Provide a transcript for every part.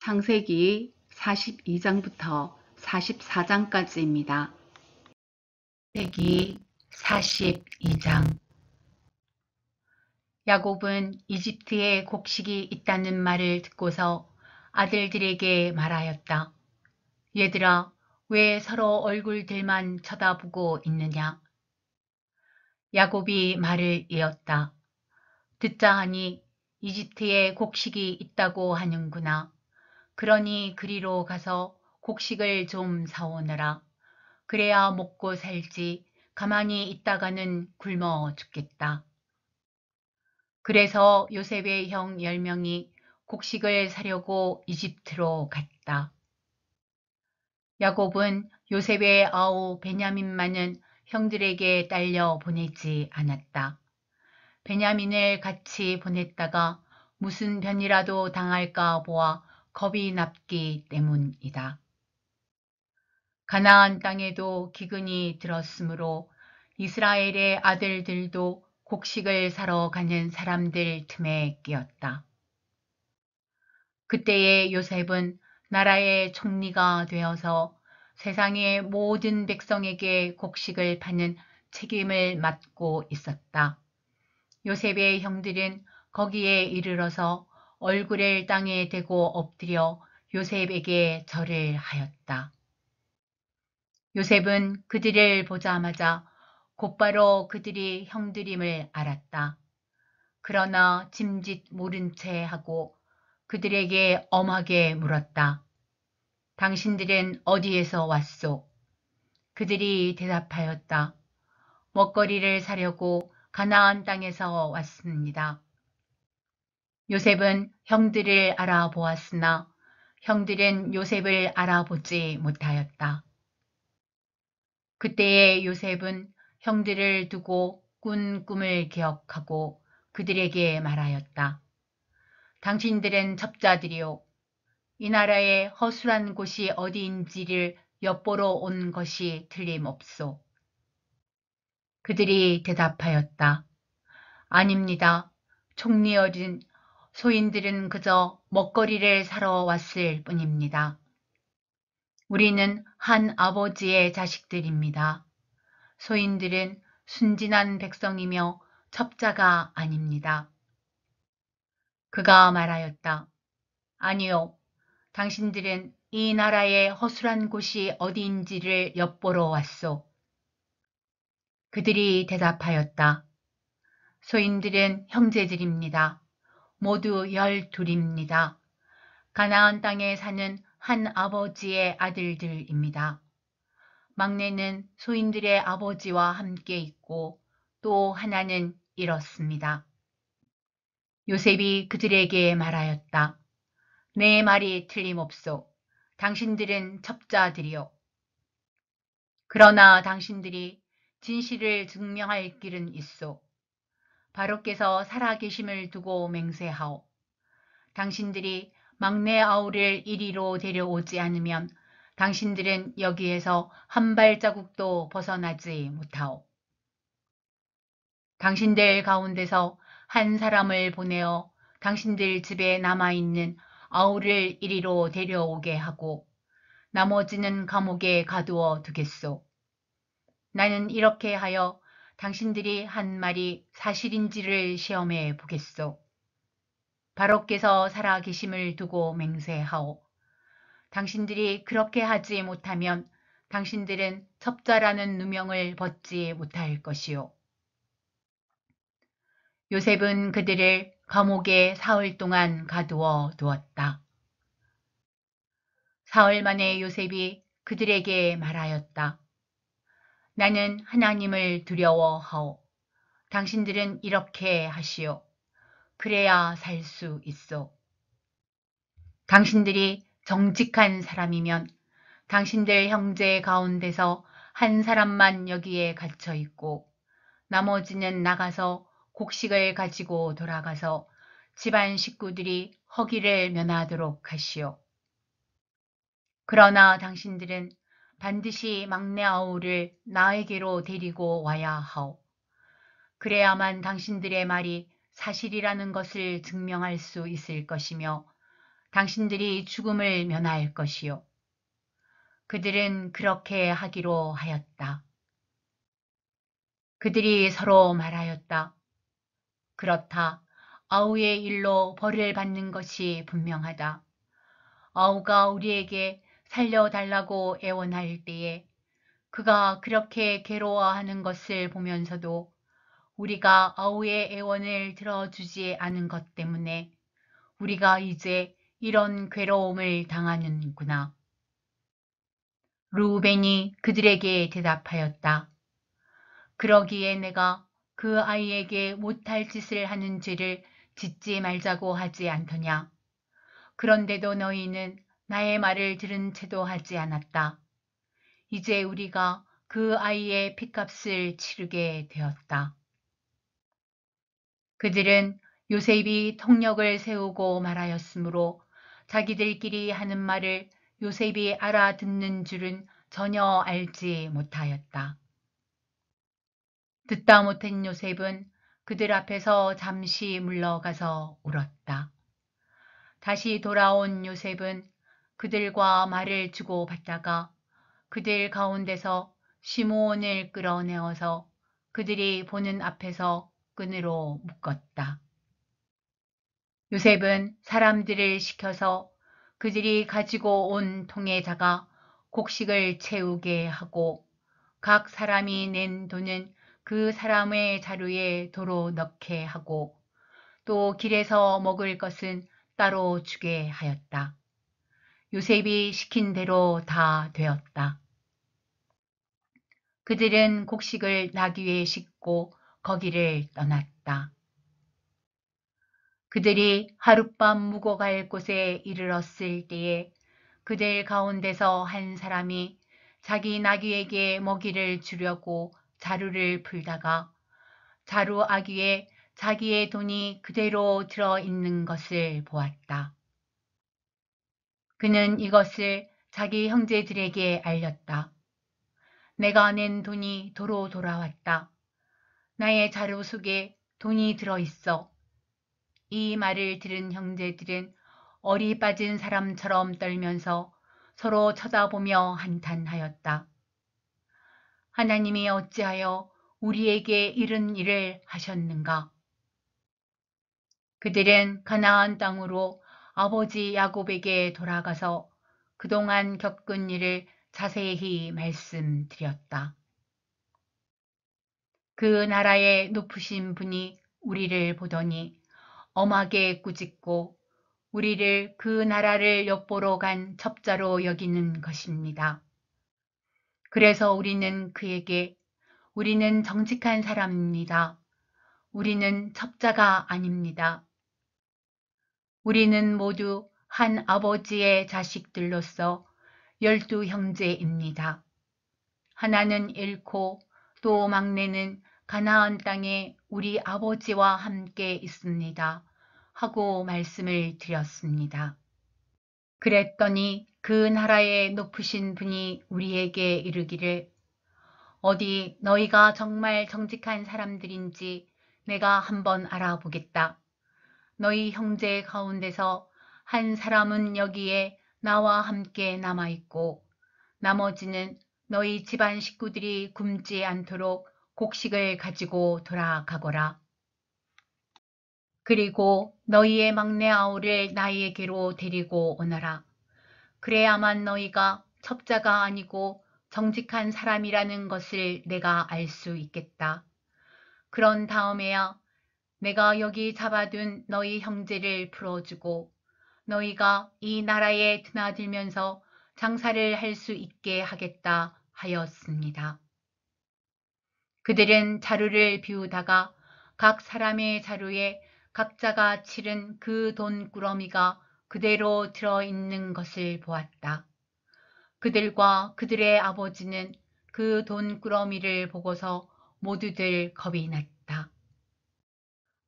창세기 42장부터 44장까지입니다. 창세기 42장. 야곱은 이집트에 곡식이 있다는 말을 듣고서 아들들에게 말하였다. 얘들아, 왜 서로 얼굴들만 쳐다보고 있느냐? 야곱이 말을 이었다. 듣자 하니 이집트에 곡식이 있다고 하는구나. 그러니 그리로 가서 곡식을 좀 사오너라. 그래야 먹고 살지 가만히 있다가는 굶어 죽겠다. 그래서 요셉의 형 10명이 곡식을 사려고 이집트로 갔다. 야곱은 요셉의 아우 베냐민만은 형들에게 딸려 보내지 않았다. 베냐민을 같이 보냈다가 무슨 변이라도 당할까 보아 겁이 났기 때문이다. 가나안 땅에도 기근이 들었으므로 이스라엘의 아들들도 곡식을 사러 가는 사람들 틈에 끼었다. 그때에 요셉은 나라의 총리가 되어서 세상의 모든 백성에게 곡식을 파는 책임을 맡고 있었다. 요셉의 형들은 거기에 이르러서 얼굴을 땅에 대고 엎드려 요셉에게 절을 하였다. 요셉은 그들을 보자마자 곧바로 그들이 형들임을 알았다. 그러나 짐짓 모른 채 하고 그들에게 엄하게 물었다. 당신들은 어디에서 왔소? 그들이 대답하였다. 먹거리를 사려고 가나안 땅에서 왔습니다. 요셉은 형들을 알아보았으나 형들은 요셉을 알아보지 못하였다. 그때에 요셉은 형들을 두고 꾼 꿈을 기억하고 그들에게 말하였다. 당신들은 첩자들이요. 이 나라의 허술한 곳이 어디인지를 엿보러 온 것이 틀림없소. 그들이 대답하였다. 아닙니다. 총리 어린 소인들은 그저 먹거리를 사러 왔을 뿐입니다. 우리는 한 아버지의 자식들입니다. 소인들은 순진한 백성이며 첩자가 아닙니다. 그가 말하였다. 아니요, 당신들은 이 나라의 허술한 곳이 어디인지를 엿보러 왔소. 그들이 대답하였다. 소인들은 형제들입니다. 모두 12입니다. 가나안 땅에 사는 한 아버지의 아들들입니다. 막내는 소인들의 아버지와 함께 있고 또 하나는 잃었습니다. 요셉이 그들에게 말하였다. 내 말이 틀림없소. 당신들은 첩자들이요. 그러나 당신들이 진실을 증명할 길은 있소. 바로께서 살아계심을 두고 맹세하오. 당신들이 막내 아우를 이리로 데려오지 않으면 당신들은 여기에서 한 발자국도 벗어나지 못하오. 당신들 가운데서 한 사람을 보내어 당신들 집에 남아있는 아우를 이리로 데려오게 하고 나머지는 감옥에 가두어 두겠소. 나는 이렇게 하여 당신들이 한 말이 사실인지를 시험해 보겠소. 바로께서 살아계심을 두고 맹세하오. 당신들이 그렇게 하지 못하면 당신들은 첩자라는 누명을 벗지 못할 것이요. 요셉은 그들을 감옥에 사흘 동안 가두어 두었다. 사흘 만에 요셉이 그들에게 말하였다. 나는 하나님을 두려워하오. 당신들은 이렇게 하시오. 그래야 살 수 있어. 당신들이 정직한 사람이면 당신들 형제 가운데서 한 사람만 여기에 갇혀 있고 나머지는 나가서 곡식을 가지고 돌아가서 집안 식구들이 허기를 면하도록 하시오. 그러나 당신들은 반드시 막내 아우를 나에게로 데리고 와야 하오. 그래야만 당신들의 말이 사실이라는 것을 증명할 수 있을 것이며 당신들이 죽음을 면할 것이요. 그들은 그렇게 하기로 하였다. 그들이 서로 말하였다. 그렇다. 아우의 일로 벌을 받는 것이 분명하다. 아우가 우리에게 살려달라고 애원할 때에 그가 그렇게 괴로워하는 것을 보면서도 우리가 아우의 애원을 들어주지 않은 것 때문에 우리가 이제 이런 괴로움을 당하는구나. 루벤이 그들에게 대답하였다. 그러기에 내가 그 아이에게 못할 짓을 하는 죄를 짓지 말자고 하지 않더냐. 그런데도 너희는 나의 말을 들은 채도 하지 않았다. 이제 우리가 그 아이의 핏값을 치르게 되었다. 그들은 요셉이 통역을 세우고 말하였으므로 자기들끼리 하는 말을 요셉이 알아듣는 줄은 전혀 알지 못하였다. 듣다 못한 요셉은 그들 앞에서 잠시 물러가서 울었다. 다시 돌아온 요셉은 그들과 말을 주고받다가 그들 가운데서 시므온을 끌어내어서 그들이 보는 앞에서 끈으로 묶었다. 요셉은 사람들을 시켜서 그들이 가지고 온 통에다가 곡식을 채우게 하고 각 사람이 낸 돈은 그 사람의 자루에 도로 넣게 하고 또 길에서 먹을 것은 따로 주게 하였다. 요셉이 시킨 대로 다 되었다. 그들은 곡식을 나귀에 싣고 거기를 떠났다. 그들이 하룻밤 묵어 갈 곳에 이르렀을 때에 그들 가운데서 한 사람이 자기 나귀에게 먹이를 주려고 자루를 풀다가 자루 아귀에 자기의 돈이 그대로 들어 있는 것을 보았다. 그는 이것을 자기 형제들에게 알렸다. 내가 낸 돈이 도로 돌아왔다. 나의 자루 속에 돈이 들어 있어. 이 말을 들은 형제들은 얼이 빠진 사람처럼 떨면서 서로 쳐다보며 한탄하였다. 하나님이 어찌하여 우리에게 이런 일을 하셨는가? 그들은 가나안 땅으로 아버지 야곱에게 돌아가서 그동안 겪은 일을 자세히 말씀드렸다. 그 나라의 높으신 분이 우리를 보더니 엄하게 꾸짖고 우리를 그 나라를 엿보러 간 첩자로 여기는 것입니다. 그래서 우리는 그에게 우리는 정직한 사람입니다. 우리는 첩자가 아닙니다. 우리는 모두 한 아버지의 자식들로서 12 형제입니다. 하나는 잃고 또 막내는 가나안 땅에 우리 아버지와 함께 있습니다. 하고 말씀을 드렸습니다. 그랬더니 그 나라의 높으신 분이 우리에게 이르기를 어디 너희가 정말 정직한 사람들인지 내가 한번 알아보겠다. 너희 형제 가운데서 한 사람은 여기에 나와 함께 남아있고 나머지는 너희 집안 식구들이 굶지 않도록 곡식을 가지고 돌아가거라. 그리고 너희의 막내 아우를 나에게로 데리고 오너라. 그래야만 너희가 첩자가 아니고 정직한 사람이라는 것을 내가 알 수 있겠다. 그런 다음에야 내가 여기 잡아둔 너희 형제를 풀어주고 너희가 이 나라에 드나들면서 장사를 할 수 있게 하겠다 하였습니다. 그들은 자루를 비우다가 각 사람의 자루에 각자가 치른 그 돈꾸러미가 그대로 들어있는 것을 보았다. 그들과 그들의 아버지는 그 돈꾸러미를 보고서 모두들 겁이 났다.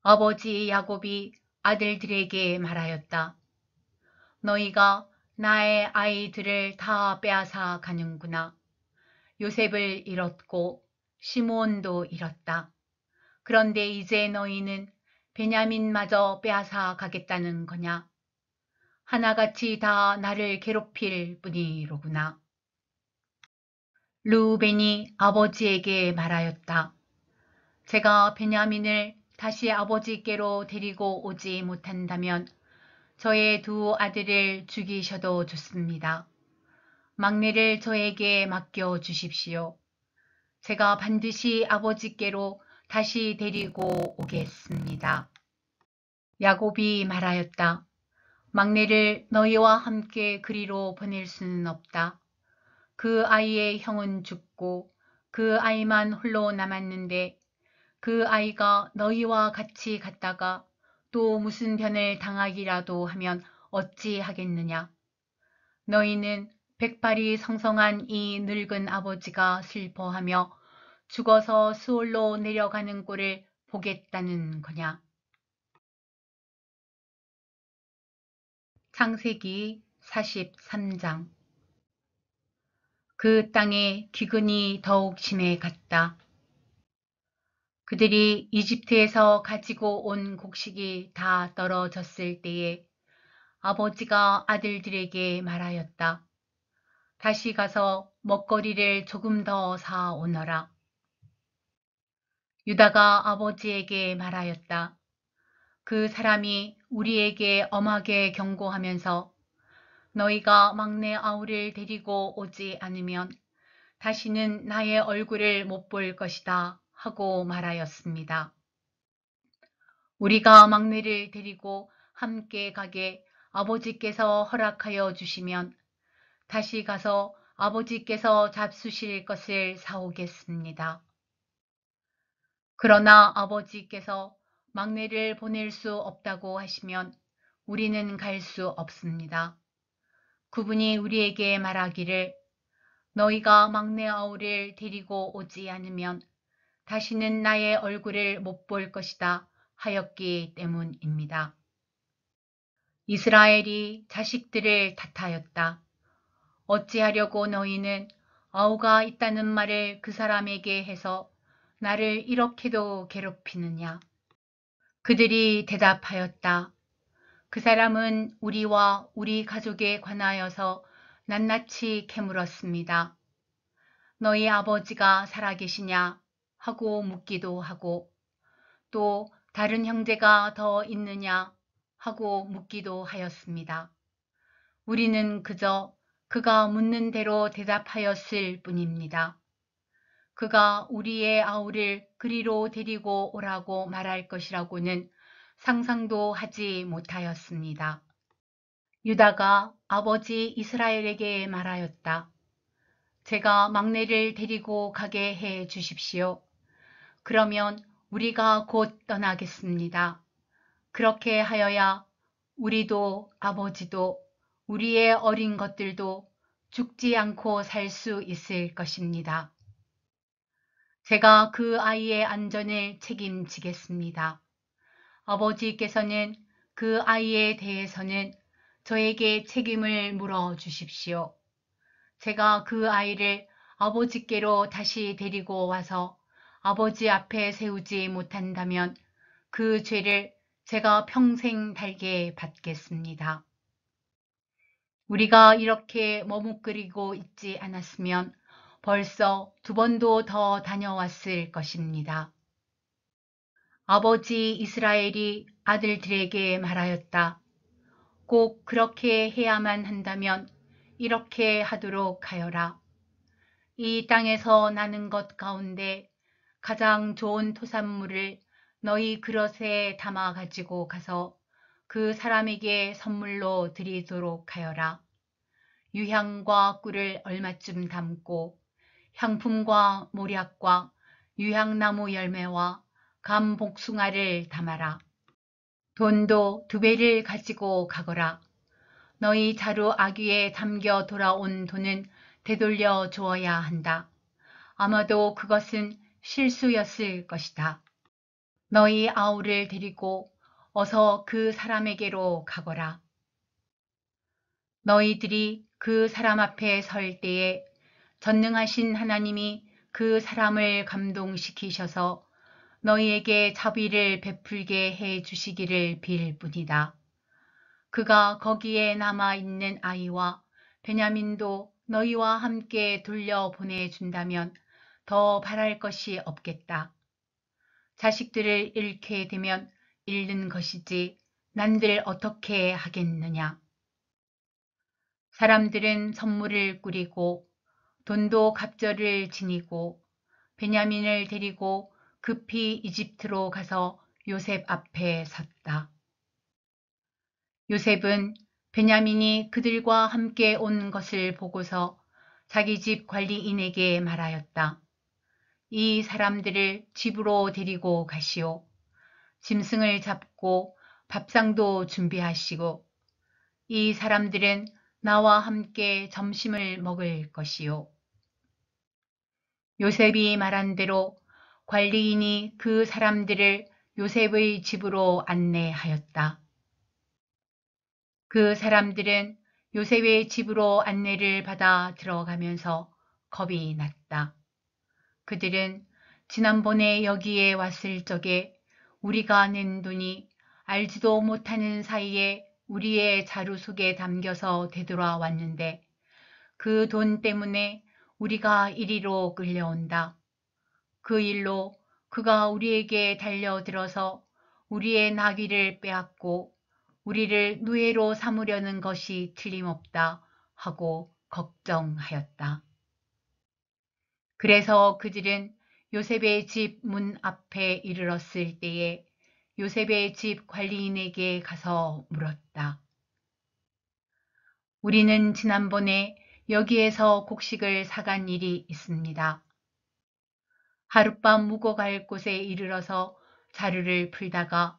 아버지 야곱이 아들들에게 말하였다. 너희가 나의 아이들을 다 빼앗아 가는구나. 요셉을 잃었고 시므온도 잃었다. 그런데 이제 너희는 베냐민마저 빼앗아 가겠다는 거냐? 하나같이 다 나를 괴롭힐 뿐이로구나. 르우벤이 아버지에게 말하였다. 제가 베냐민을 다시 아버지께로 데리고 오지 못한다면 저의 두 아들을 죽이셔도 좋습니다. 막내를 저에게 맡겨 주십시오. 제가 반드시 아버지께로 다시 데리고 오겠습니다. 야곱이 말하였다. 막내를 너희와 함께 그리로 보낼 수는 없다. 그 아이의 형은 죽고 그 아이만 홀로 남았는데 그 아이가 너희와 같이 갔다가 또 무슨 변을 당하기라도 하면 어찌하겠느냐. 너희는 백발이 성성한 이 늙은 아버지가 슬퍼하며 죽어서 수월로 내려가는 꼴을 보겠다는 거냐. 창세기 43장. 그 땅에 기근이 더욱 심해 갔다. 그들이 이집트에서 가지고 온 곡식이 다 떨어졌을 때에 아버지가 아들들에게 말하였다. 다시 가서 먹거리를 조금 더 사오너라. 유다가 아버지에게 말하였다. 그 사람이 우리에게 엄하게 경고하면서 너희가 막내 아우를 데리고 오지 않으면 다시는 나의 얼굴을 못 볼 것이다 하고 말하였습니다. 우리가 막내를 데리고 함께 가게 아버지께서 허락하여 주시면 다시 가서 아버지께서 잡수실 것을 사오겠습니다. 그러나 아버지께서 막내를 보낼 수 없다고 하시면 우리는 갈 수 없습니다. 그분이 우리에게 말하기를 너희가 막내 아우를 데리고 오지 않으면 다시는 나의 얼굴을 못 볼 것이다 하였기 때문입니다. 이스라엘이 자식들을 탓하였다. 어찌하려고 너희는 아우가 있다는 말을 그 사람에게 해서 나를 이렇게도 괴롭히느냐. 그들이 대답하였다. 그 사람은 우리와 우리 가족에 관하여서 낱낱이 캐물었습니다. 너희 아버지가 살아계시냐 하고 묻기도 하고 또 다른 형제가 더 있느냐 하고 묻기도 하였습니다. 우리는 그저 그가 묻는 대로 대답하였을 뿐입니다. 그가 우리의 아우를 그리로 데리고 오라고 말할 것이라고는 상상도 하지 못하였습니다. 유다가 아버지 이스라엘에게 말하였다. 제가 막내를 데리고 가게 해 주십시오. 그러면 우리가 곧 떠나겠습니다. 그렇게 하여야 우리도 아버지도 우리의 어린 것들도 죽지 않고 살 수 있을 것입니다. 제가 그 아이의 안전을 책임지겠습니다. 아버지께서는 그 아이에 대해서는 저에게 책임을 물어 주십시오. 제가 그 아이를 아버지께로 다시 데리고 와서 아버지 앞에 세우지 못한다면 그 죄를 제가 평생 달게 받겠습니다. 우리가 이렇게 머뭇거리고 있지 않았으면 벌써 2번도 더 다녀왔을 것입니다. 아버지 이스라엘이 아들들에게 말하였다. 꼭 그렇게 해야만 한다면 이렇게 하도록 하여라. 이 땅에서 나는 것 가운데 가장 좋은 토산물을 너희 그릇에 담아 가지고 가서 그 사람에게 선물로 드리도록 하여라. 유향과 꿀을 얼마쯤 담고 향품과 모략과 유향나무 열매와 감복숭아를 담아라. 돈도 2배를 가지고 가거라. 너희 자루 아귀에 담겨 돌아온 돈은 되돌려 주어야 한다. 아마도 그것은 실수였을 것이다. 너희 아우를 데리고 어서 그 사람에게로 가거라. 너희들이 그 사람 앞에 설 때에 전능하신 하나님이 그 사람을 감동시키셔서 너희에게 자비를 베풀게 해 주시기를 빌 뿐이다. 그가 거기에 남아 있는 아이와 베냐민도 너희와 함께 돌려보내준다면 더 바랄 것이 없겠다. 자식들을 잃게 되면 잃는 것이지 난들 어떻게 하겠느냐. 사람들은 선물을 꾸리고 돈도 갑절을 지니고 베냐민을 데리고 급히 이집트로 가서 요셉 앞에 섰다. 요셉은 베냐민이 그들과 함께 온 것을 보고서 자기 집 관리인에게 말하였다. 이 사람들을 집으로 데리고 가시오. 짐승을 잡고 밥상도 준비하시고 이 사람들은 나와 함께 점심을 먹을 것이요. 요셉이 말한 대로 관리인이 그 사람들을 요셉의 집으로 안내하였다. 그 사람들은 요셉의 집으로 안내를 받아 들어가면서 겁이 났다. 그들은 지난번에 여기에 왔을 적에 우리가 낸 돈이 알지도 못하는 사이에 우리의 자루 속에 담겨서 되돌아왔는데 그 돈 때문에 우리가 이리로 끌려온다. 그 일로 그가 우리에게 달려들어서 우리의 나귀를 빼앗고 우리를 노예로 삼으려는 것이 틀림없다 하고 걱정하였다. 그래서 그들은 요셉의 집 문 앞에 이르렀을 때에 요셉의 집 관리인에게 가서 물었다. 우리는 지난번에 여기에서 곡식을 사간 일이 있습니다. 하룻밤 묵어 갈 곳에 이르러서 자루를 풀다가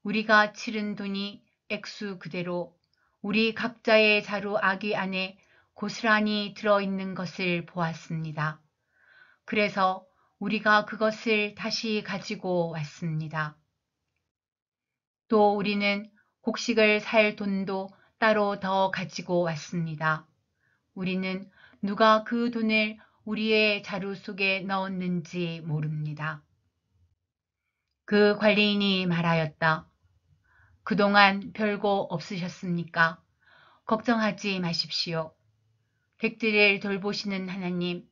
우리가 치른 돈이 액수 그대로 우리 각자의 자루 아귀 안에 고스란히 들어있는 것을 보았습니다. 그래서 우리가 그것을 다시 가지고 왔습니다. 또 우리는 곡식을 살 돈도 따로 더 가지고 왔습니다. 우리는 누가 그 돈을 우리의 자루 속에 넣었는지 모릅니다. 그 관리인이 말하였다. 그동안 별거 없으셨습니까? 걱정하지 마십시오. 댁들을 돌보시는 하나님,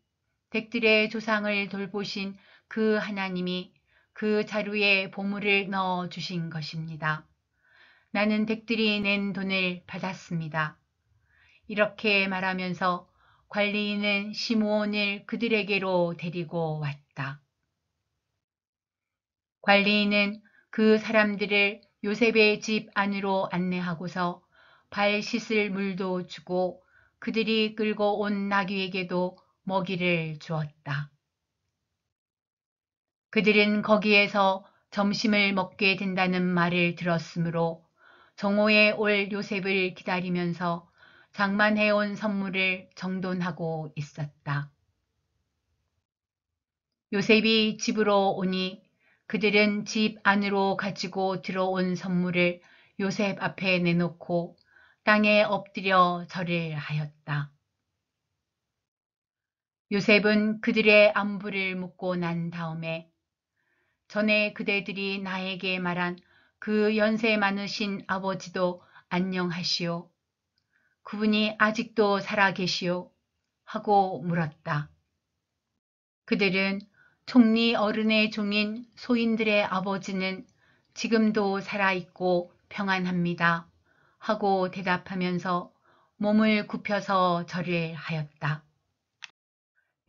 댁들의 조상을 돌보신 그 하나님이 그 자루에 보물을 넣어 주신 것입니다. 나는 댁들이 낸 돈을 받았습니다. 이렇게 말하면서 관리인은 시므온을 그들에게로 데리고 왔다. 관리인은 그 사람들을 요셉의 집 안으로 안내하고서 발 씻을 물도 주고 그들이 끌고 온 나귀에게도 먹이를 주었다. 그들은 거기에서 점심을 먹게 된다는 말을 들었으므로 정오에 올 요셉을 기다리면서 장만해온 선물을 정돈하고 있었다. 요셉이 집으로 오니 그들은 집 안으로 가지고 들어온 선물을 요셉 앞에 내놓고 땅에 엎드려 절을 하였다. 요셉은 그들의 안부를 묻고 난 다음에 전에 그대들이 나에게 말한 그 연세 많으신 아버지도 안녕하시오. 그분이 아직도 살아계시오. 하고 물었다. 그들은 총리 어른의 종인 소인들의 아버지는 지금도 살아있고 평안합니다. 하고 대답하면서 몸을 굽혀서 절을 하였다.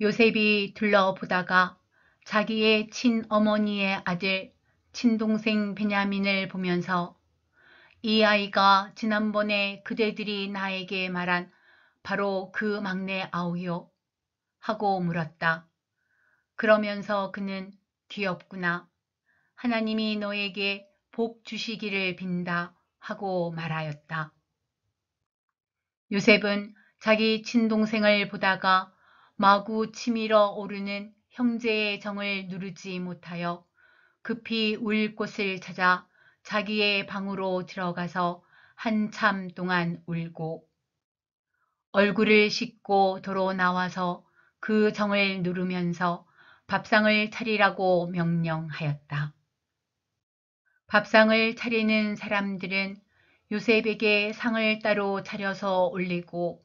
요셉이 둘러보다가 자기의 친어머니의 아들 친동생 베냐민을 보면서 이 아이가 지난번에 그대들이 나에게 말한 바로 그 막내 아우요? 하고 물었다. 그러면서 그는 귀엽구나. 하나님이 너에게 복 주시기를 빈다 하고 말하였다. 요셉은 자기 친동생을 보다가 마구 치밀어 오르는 형제의 정을 누르지 못하여 급히 울 곳을 찾아 자기의 방으로 들어가서 한참 동안 울고 얼굴을 씻고 도로 나와서 그 정을 누르면서 밥상을 차리라고 명령하였다. 밥상을 차리는 사람들은 요셉에게 상을 따로 차려서 올리고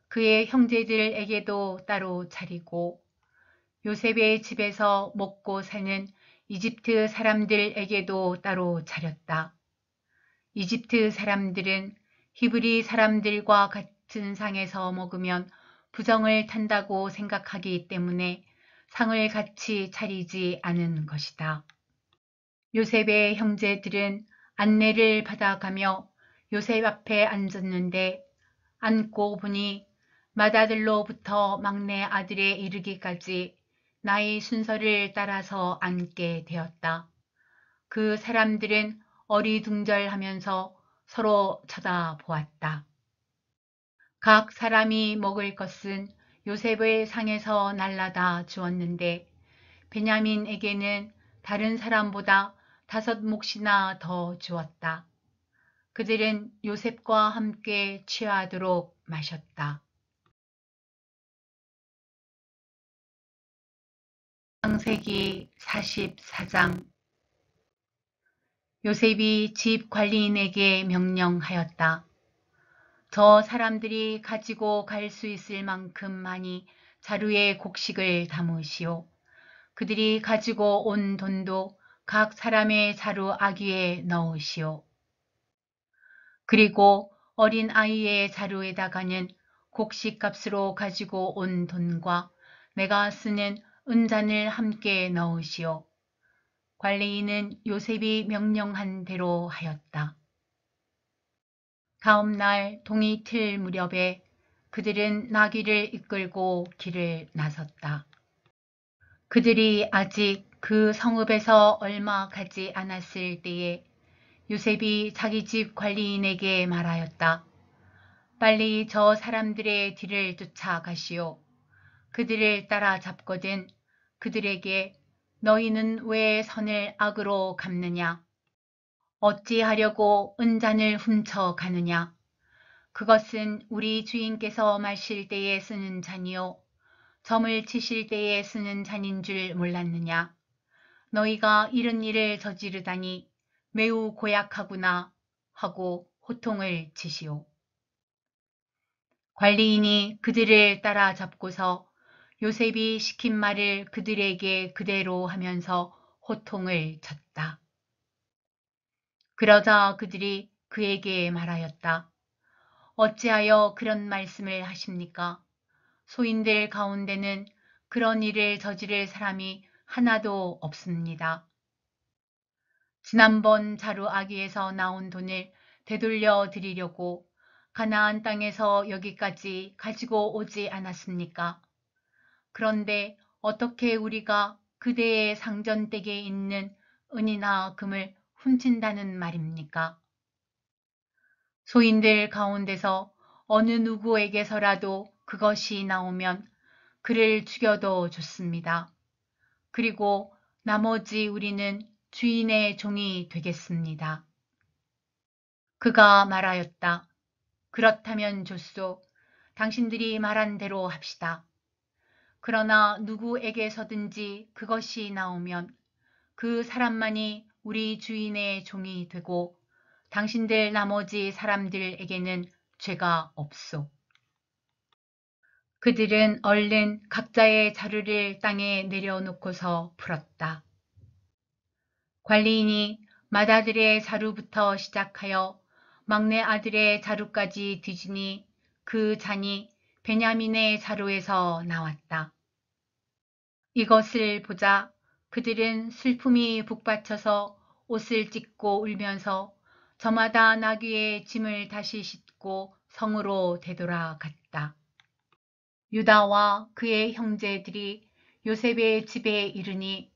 그의 형제들에게도 따로 차리고 요셉의 집에서 먹고 사는 이집트 사람들에게도 따로 차렸다. 이집트 사람들은 히브리 사람들과 같은 상에서 먹으면 부정을 탄다고 생각하기 때문에 상을 같이 차리지 않은 것이다. 요셉의 형제들은 안내를 받아가며 요셉 앞에 앉았는데 앉고 보니 맏아들로부터 막내 아들에 이르기까지 나이 순서를 따라서 앉게 되었다. 그 사람들은 어리둥절하면서 서로 쳐다보았다. 각 사람이 먹을 것은 요셉의 상에서 날라다 주었는데 베냐민에게는 다른 사람보다 5몫이나 더 주었다. 그들은 요셉과 함께 취하도록 마셨다. 창세기 44장. 요셉이 집 관리인에게 명령하였다. 저 사람들이 가지고 갈 수 있을 만큼 많이 자루에 곡식을 담으시오. 그들이 가지고 온 돈도 각 사람의 자루 아귀에 넣으시오. 그리고 어린 아이의 자루에다가는 곡식 값으로 가지고 온 돈과 내가 쓰는 은잔을 함께 넣으시오. 관리인은 요셉이 명령한 대로 하였다. 다음 날 동이 틀 무렵에 그들은 나귀를 이끌고 길을 나섰다. 그들이 아직 그 성읍에서 얼마 가지 않았을 때에 요셉이 자기 집 관리인에게 말하였다. 빨리 저 사람들의 뒤를 쫓아가시오. 그들을 따라잡거든 그들에게 너희는 왜 선을 악으로 갚느냐? 어찌하려고 은잔을 훔쳐 가느냐? 그것은 우리 주인께서 마실 때에 쓰는 잔이요 점을 치실 때에 쓰는 잔인 줄 몰랐느냐? 너희가 이런 일을 저지르다니 매우 고약하구나 하고 호통을 치시오. 관리인이 그들을 따라잡고서 요셉이 시킨 말을 그들에게 그대로 하면서 호통을 쳤다. 그러자 그들이 그에게 말하였다. 어찌하여 그런 말씀을 하십니까? 소인들 가운데는 그런 일을 저지를 사람이 하나도 없습니다. 지난번 자루 아기에서 나온 돈을 되돌려 드리려고 가나안 땅에서 여기까지 가지고 오지 않았습니까? 그런데 어떻게 우리가 그대의 상전댁에 있는 은이나 금을 훔친다는 말입니까? 소인들 가운데서 어느 누구에게서라도 그것이 나오면 그를 죽여도 좋습니다. 그리고 나머지 우리는 주인의 종이 되겠습니다. 그가 말하였다. 그렇다면 좋소. 당신들이 말한 대로 합시다. 그러나 누구에게서든지 그것이 나오면 그 사람만이 우리 주인의 종이 되고 당신들 나머지 사람들에게는 죄가 없소. 그들은 얼른 각자의 자루를 땅에 내려놓고서 풀었다. 관리인이 맏아들의 자루부터 시작하여 막내 아들의 자루까지 뒤지니 그 잔이 베냐민의 자루에서 나왔다. 이것을 보자 그들은 슬픔이 북받쳐서 옷을 찢고 울면서 저마다 나귀의 짐을 다시 싣고 성으로 되돌아갔다. 유다와 그의 형제들이 요셉의 집에 이르니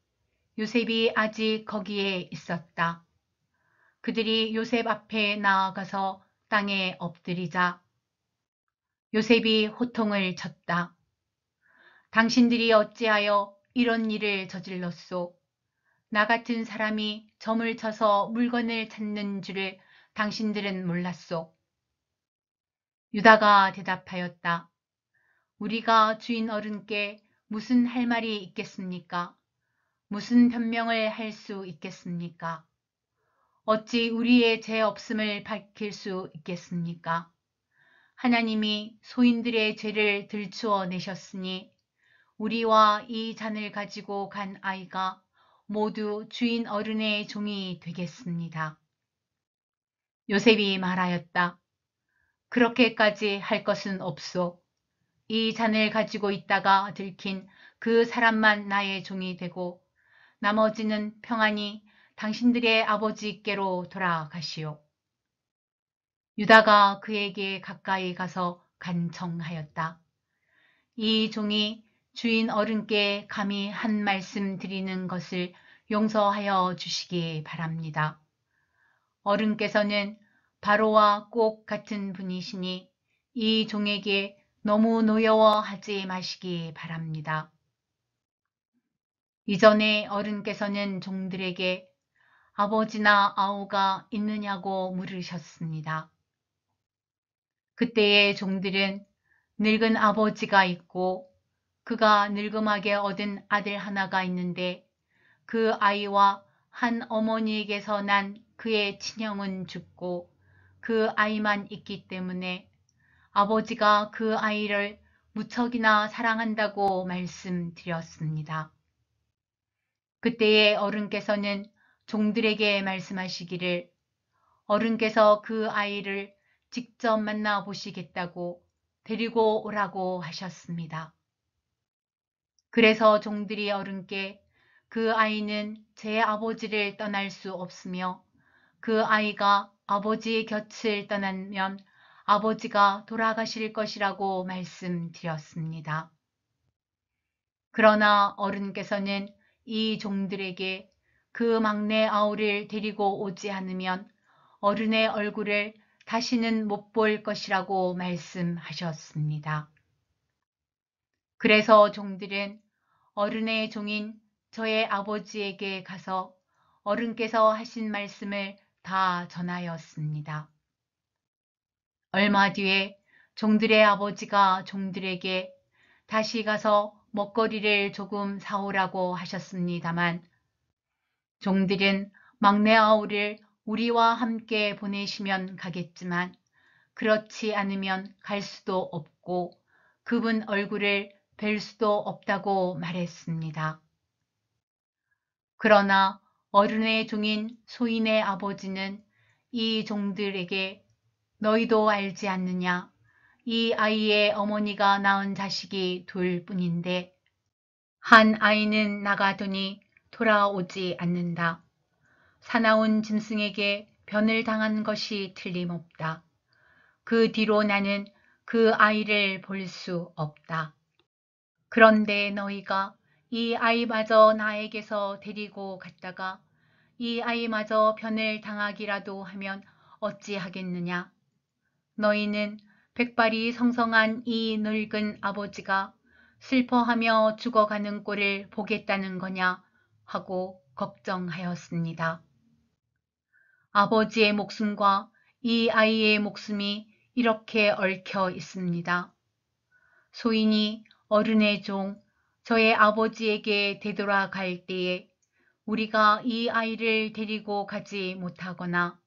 요셉이 아직 거기에 있었다. 그들이 요셉 앞에 나아가서 땅에 엎드리자 요셉이 호통을 쳤다. 당신들이 어찌하여 이런 일을 저질렀소? 나 같은 사람이 점을 쳐서 물건을 찾는 줄을 당신들은 몰랐소. 유다가 대답하였다. 우리가 주인 어른께 무슨 할 말이 있겠습니까? 무슨 변명을 할 수 있겠습니까? 어찌 우리의 죄 없음을 밝힐 수 있겠습니까? 하나님이 소인들의 죄를 들추어 내셨으니 우리와 이 잔을 가지고 간 아이가 모두 주인 어른의 종이 되겠습니다. 요셉이 말하였다. 그렇게까지 할 것은 없소. 이 잔을 가지고 있다가 들킨 그 사람만 나의 종이 되고 나머지는 평안히 당신들의 아버지께로 돌아가시오. 유다가 그에게 가까이 가서 간청하였다. 이 종이 주인 어른께 감히 한 말씀 드리는 것을 용서하여 주시기 바랍니다. 어른께서는 바로와 꼭 같은 분이시니 이 종에게 너무 노여워하지 마시기 바랍니다. 이전에 어른께서는 종들에게 아버지나 아우가 있느냐고 물으셨습니다. 그때의 종들은 늙은 아버지가 있고 그가 늙음하게 얻은 아들 하나가 있는데 그 아이와 한 어머니에게서 난 그의 친형은 죽고 그 아이만 있기 때문에 아버지가 그 아이를 무척이나 사랑한다고 말씀드렸습니다. 그때의 어른께서는 종들에게 말씀하시기를 어른께서 그 아이를 직접 만나 보시겠다고 데리고 오라고 하셨습니다. 그래서 종들이 어른께 그 아이는 제 아버지를 떠날 수 없으며 그 아이가 아버지의 곁을 떠나면 아버지가 돌아가실 것이라고 말씀드렸습니다. 그러나 어른께서는 이 종들에게 그 막내 아우를 데리고 오지 않으면 어른의 얼굴을 다시는 못 볼 것이라고 말씀하셨습니다. 그래서 종들은 어른의 종인 저의 아버지에게 가서 어른께서 하신 말씀을 다 전하였습니다. 얼마 뒤에 종들의 아버지가 종들에게 다시 가서 먹거리를 조금 사오라고 하셨습니다만 종들은 막내 아우를 우리와 함께 보내시면 가겠지만 그렇지 않으면 갈 수도 없고 그분 얼굴을 뵐 수도 없다고 말했습니다. 그러나 어른의 종인 소인의 아버지는 이 종들에게 너희도 알지 않느냐? 이 아이의 어머니가 낳은 자식이 둘 뿐인데 한 아이는 나가더니 돌아오지 않는다. 사나운 짐승에게 변을 당한 것이 틀림없다. 그 뒤로 나는 그 아이를 볼 수 없다. 그런데 너희가 이 아이마저 나에게서 데리고 갔다가 이 아이마저 변을 당하기라도 하면 어찌하겠느냐? 너희는 백발이 성성한 이 늙은 아버지가 슬퍼하며 죽어가는 꼴을 보겠다는 거냐 하고 걱정하였습니다. 아버지의 목숨과 이 아이의 목숨이 이렇게 얽혀 있습니다. 소인이 어른의 종, 저의 아버지에게 되돌아갈 때에 우리가 이 아이를 데리고 가지 못하거나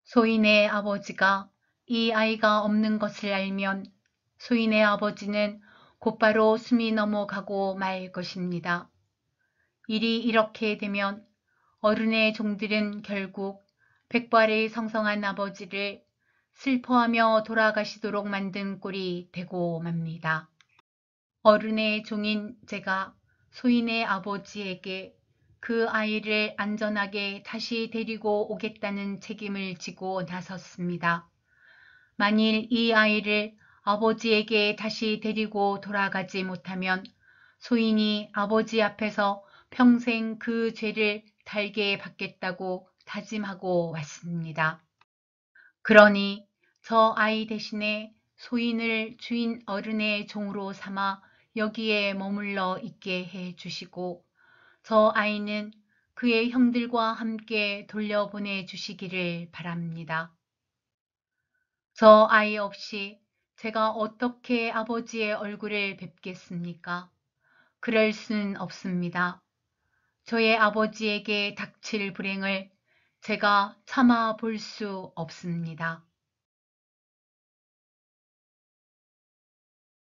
소인의 아버지가 이 아이가 없는 것을 알면 소인의 아버지는 곧바로 숨이 넘어가고 말 것입니다. 일이 이렇게 되면 어른의 종들은 결국 백발의 성성한 아버지를 슬퍼하며 돌아가시도록 만든 꼴이 되고 맙니다. 어른의 종인 제가 소인의 아버지에게 그 아이를 안전하게 다시 데리고 오겠다는 책임을 지고 나섰습니다. 만일 이 아이를 아버지에게 다시 데리고 돌아가지 못하면 소인이 아버지 앞에서 평생 그 죄를 달게 받겠다고 다짐하고 왔습니다. 그러니 저 아이 대신에 소인을 주인 어른의 종으로 삼아 여기에 머물러 있게 해 주시고 저 아이는 그의 형들과 함께 돌려보내 주시기를 바랍니다. 저 아이 없이 제가 어떻게 아버지의 얼굴을 뵙겠습니까? 그럴 수는 없습니다. 저의 아버지에게 닥칠 불행을 제가 참아 볼 수 없습니다.